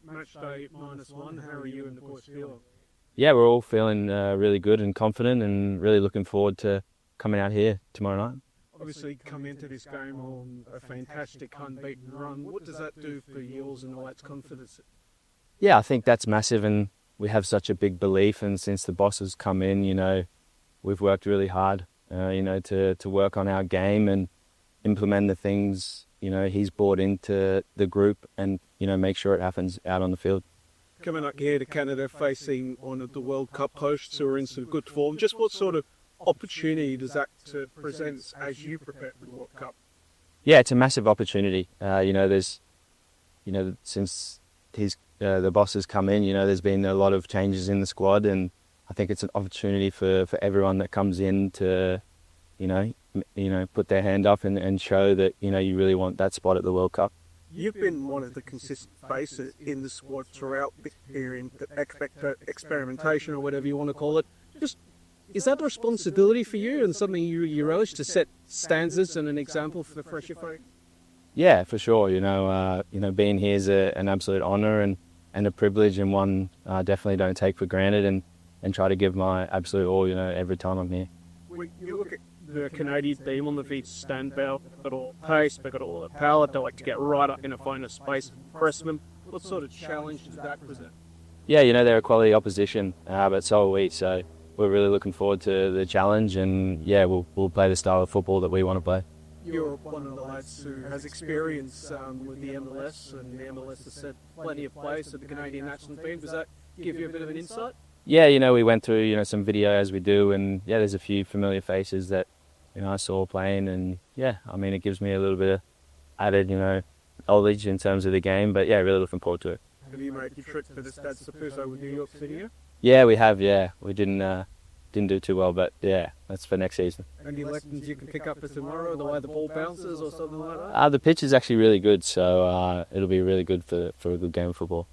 match day -1. How are you and the boys feeling? Yeah, we're all feeling really good and confident and really looking forward to coming out here tomorrow night. Obviously, come into this game on a fantastic unbeaten run. What does that do for yours and all that's confidence? Yeah, I think that's massive, and we have such a big belief. And since the boss has come in, we've worked really hard, to work on our game and implement the things, he's brought into the group and, make sure it happens out on the field. Coming up here to Canada, facing one of the World Cup hosts who are in some good form, just what sort of opportunity does that present as you prepare for the World Cup? Yeah, it's a massive opportunity. Since the boss has come in, there's been a lot of changes in the squad, and I think it's an opportunity for everyone that comes in to, put their hand up and show that, you really want that spot at the World Cup. You've been one of the consistent faces in the squad throughout the period, experimentation or whatever you want to call it. Is that a responsibility for you and something you relish to set standards and an example for the fresher folk? Yeah, for sure. Being here is an absolute honour and a privilege, and one I definitely don't take for granted, and try to give my absolute all, every time I'm here. When you look at the Canadian team on the beach, stand out, they've got all the pace, they've got all the power, they like to get right up in a find a space and press them. What sort of challenge does that present? Yeah, they're a quality opposition, but so are we, so we're really looking forward to the challenge, and yeah, we'll play the style of football that we want to play. You're one of the lads who has experience with the MLS, and the MLS has set plenty of plays to the Canadian national team. Does that give you a bit of an insight? Yeah, we went through, some video as we do, and yeah, there's a few familiar faces that, I saw playing, and yeah, it gives me a little bit of added, knowledge in terms of the game, but yeah, really looking forward to it. Have you made your trip to the Stade Saputo with New York City? Yeah, we have, yeah. We didn't do too well, but yeah, that's for next season. Any lessons you can pick up for tomorrow, the way the ball bounces or something like that? The pitch is actually really good, so it'll be really good for a good game of football.